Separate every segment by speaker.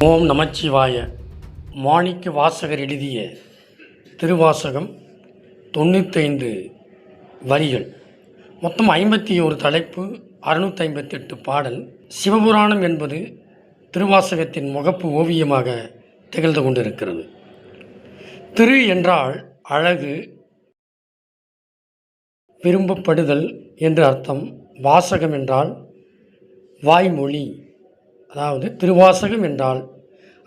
Speaker 1: ஓம் நமச்சிவாய. மாணிக்க வாசகர் எழுதிய திருவாசகம் 95 வரிகள், மொத்தம் 51 தலைப்பு, 658 பாடல். சிவபுராணம் என்பது திருவாசகத்தின் முகப்பு ஓவியமாக திகழ்ந்து கொண்டிருக்கிறது. திரு என்றால் அழகு, விரும்பப்படுதல் என்று அர்த்தம். வாசகம் என்றால் வாய்மொழி, அதாவது திருவாசகம் என்றால்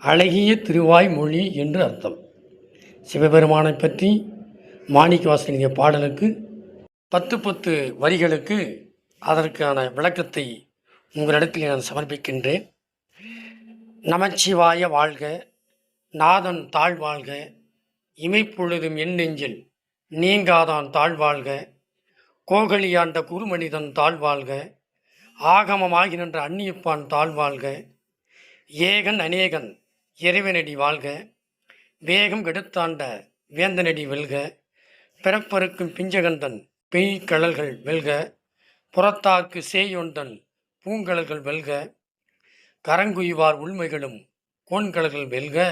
Speaker 1: அழகிய திருவாய்மொழி என்று அர்த்தம். சிவபெருமானை பற்றி மாணிக்கவாசகர் எழுதிய பாடலுக்கு 10 வரிகளுக்கு அதற்கான விளக்கத்தை உங்களிடத்தில் நான் சமர்ப்பிக்கின்றேன். நமச்சிவாய வாழ்க, நாதன் தாழ்வாழ்க, இமைப்பொழுதும் என் நெஞ்சில் நீங்காதான் தாழ்வாழ்க, கோகலியாண்ட குருமனிதன் தாழ்வாழ்க, ஆகமமாகி நின்ற அந்நியப்பான் தாழ்வாழ்க, ஏகன் அநேகன் இறைவனடி வாழ்க, வேகம் கெடுத்தாண்ட வேந்தனடி வெல்க, பிறப்பருக்கும் பிஞ்சகந்தன் பெய்கழல்கள் வெல்க, புறத்தார்க்கு சேயொன்றன் பூங்கழல்கள் வெல்க, கரங்குய்வார் உள்மைகளும் கோன்கழல்கள் வெல்க,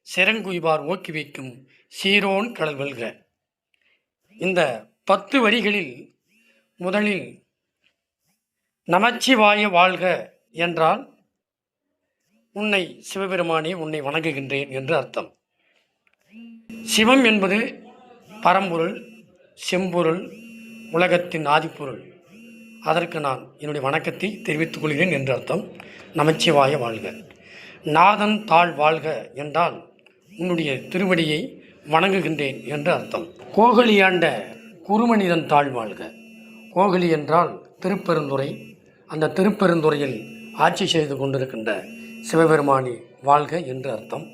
Speaker 1: சிறங்குய்வார் ஓக்கி வைக்கும் சீரோன் கடல் வெல்க. இந்த 10 வரிகளில் முதலில் நமச்சிவாய வாழ்க என்றால் உன்னை சிவபெருமானே உன்னை வணங்குகின்றேன் என்று அர்த்தம். சிவம் என்பது பரம்பொருள், செம்பொருள், உலகத்தின் ஆதிப்பொருள். அதற்கு நான் என்னுடைய வணக்கத்தை தெரிவித்துக் கொள்கிறேன் என்று அர்த்தம். நமச்சிவாய வாழ்க. நாதன் தாழ் வாழ்க என்றால் உன்னுடைய திருவடியை வணங்குகின்றேன் என்று அர்த்தம். கோகலியாண்ட குருமனிதன் தாழ் வாழ்க. கோகலி என்றால் திருப்பெருந்துறை. அந்த திருப்பெருந்துறையில் ஆட்சி செய்து கொண்டிருக்கின்ற சிவபெருமானி வாழ்க என்று அர்த்தம்.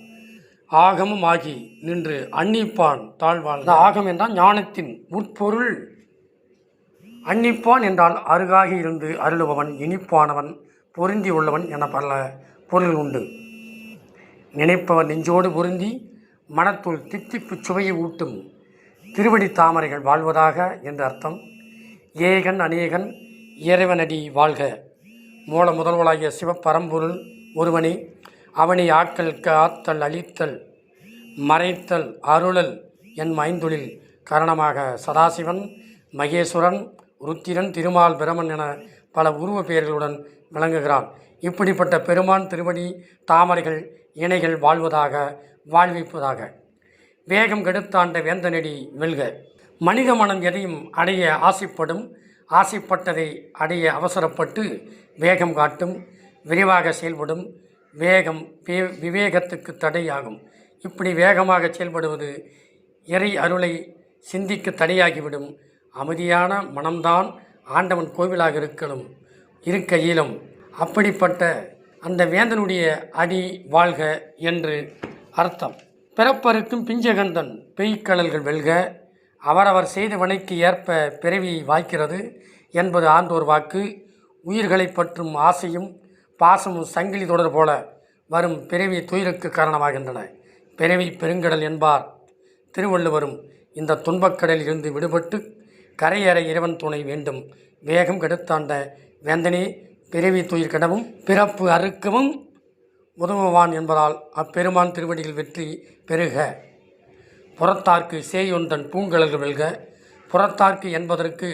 Speaker 1: ஆகமம் ஆகி நின்று அன்னிப்பான் தாழ்வாழ்க. ஆகம் என்றால் ஞானத்தின் உட்பொருள். அன்னிப்பான் என்றால் அருகாகி இருந்து அருளுபவன், இனிப்பானவன், பொருந்தி உள்ளவன் என பல பொருள் உண்டு. நினைப்பவர் நெஞ்சோடு பொருந்தி மனத்துள் தித்திப்பு சுவையை ஊட்டும் திருவடி தாமரைகள் வாழ்வதாக என்று அர்த்தம். ஏகன் அநேகன் இறைவனடி வாழ்க. மூல முதல்வளாகிய சிவப்பரம்பொருள் ஒருவனே. அவனை ஆக்கல், காத்தல், அழித்தல், மறைத்தல், அருளல் என் ஐந்தொழில் காரணமாக சதாசிவன், மகேஸ்வரன், ருத்திரன், திருமால், பிரமன் என பல உருவ பெயர்களுடன் விளங்குகிறான். இப்படிப்பட்ட பெருமான் திருவடி தாமரைகள் இணைகள் வாழ்வதாக, வாழ்விப்பதாக. வேகம் கெடுத்தாண்ட வேந்தனடி வெல்க. மனித மனம் எதையும் அடைய ஆசைப்படும். ஆசைப்பட்டதை அடைய அவசரப்பட்டு வேகம் காட்டும், விரைவாக செயல்படும். வேகம் விவேகத்துக்கு தடையாகும். இப்படி வேகமாக செயல்படுவது இறை அருளை சிந்திக்க தடையாகிவிடும். அமைதியான மனம்தான் ஆண்டவன் கோவிலாக இருக்க இயலும். அப்படிப்பட்ட அந்த வேந்தனுடைய அடி வாழ்க என்று அர்த்தம். பிறப்பருக்கும் பிஞ்சகந்தன் பெய்கழல்கள் வெல்க. அவரவர் செய்த வினைக்கு ஏற்ப பிறவியை வாய்க்கிறது என்பது ஆண்டோர் வாக்கு. உயிர்களை பற்றும் ஆசையும் பாசமும் சங்கிலி தொடர் போல வரும் பிறவி துயருக்கு காரணமாகின்றன. பிறவி பெருங்கடல் என்பார் திருவள்ளுவரும். இந்த துன்பக்கடலில் இருந்து விடுபட்டு கரையேற இறைவன் துணை வேண்டும். வேகம் கெடுத்தாண்ட வேந்தனே பிறவி துயிர் கடவும் பிறப்பு அறுக்கவும் உதவுவான் என்பதால் அப்பெருமான் திருவடியில் வெற்றி பெறுக. புறத்தார்க்கு சேயொன்றன் பூங்கழல்கள் வெல்க. புறத்தார்க்கு என்பதற்கு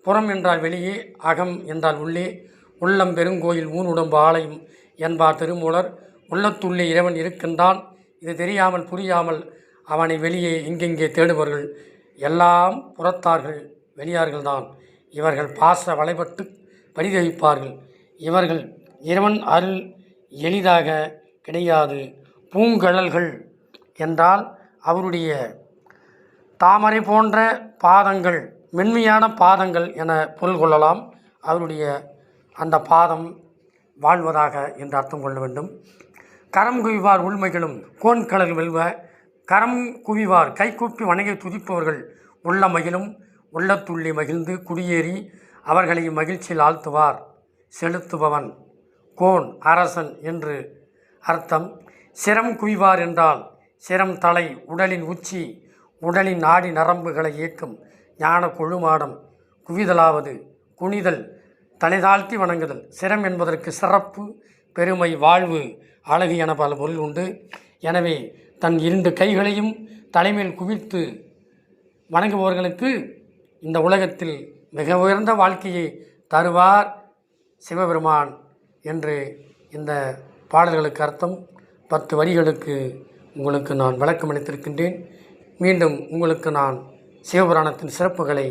Speaker 1: புறம் என்றால் வெளியே, அகம் என்றால் உள்ளே. உள்ளம் பெருங்கோயில் ஊனுடம்பு ஆலயம் என்பார் திருமூலர். உள்ளத்துள்ளே இறைவன் இருக்கின்றான். இது தெரியாமல் புரியாமல் அவனை வெளியே இங்கெங்கே தேடுபவர்கள் எல்லாம் புறத்தார்கள், வெளியார்கள்தான். இவர்கள் பாச வலைப்பட்டு பரிதவிப்பார்கள். இவர்கள் இறைவன் அருள் எளிதாக கிடையாது. பூங்கழல்கள் என்றால் அவருடைய தாமரை போன்ற பாதங்கள், மென்மையான பாதங்கள் என பொருள் கொள்ளலாம். அவருடைய அந்த பாதம் வாழ்வதாக என்று அர்த்தம் கொள்ள வேண்டும். கரம் குவிவார் உள்மைகளும் கோன்கழல் வெல்வ. கரம் குவிவார் கைகூப்பி வணங்கி துதிப்பவர்கள் உள்ள மகிழும். உள்ளத்துள்ளே மகிழ்ந்து குடியேறி அவர்களை மகிழ்ச்சியில் ஆழ்த்துவார். செலுத்துபவன் கோன் அரசன் என்று அர்த்தம். சிரம் குவிவார் என்றால் சிரம் தலை, உடலின் உச்சி, உடலின் நாடி நரம்புகளை இயக்கும் ஞான கொழுமாடம். குவிதலாவது குனிதல், தலை தாழ்த்தி வணங்குதல். சிரம் என்பதற்கு சிறப்பு, பெருமை, வாழ்வு, அழகு என பல பொருள் உண்டு. எனவே தன் 2 கைகளையும் தலைமையில் குவித்து வணங்குபவர்களுக்கு இந்த உலகத்தில் மிக உயர்ந்த வாழ்க்கையை தருவார் சிவபெருமான் என்று இந்த பாடல்களுக்கு அர்த்தம். 10 வரிகளுக்கு உங்களுக்கு நான் விளக்கம் அளித்திருக்கின்றேன். மீண்டும் உங்களுக்கு நான் சிவபுராணத்தின் சிறப்புகளை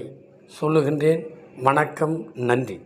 Speaker 1: சொல்லுகின்றேன். வணக்கம், நன்றி.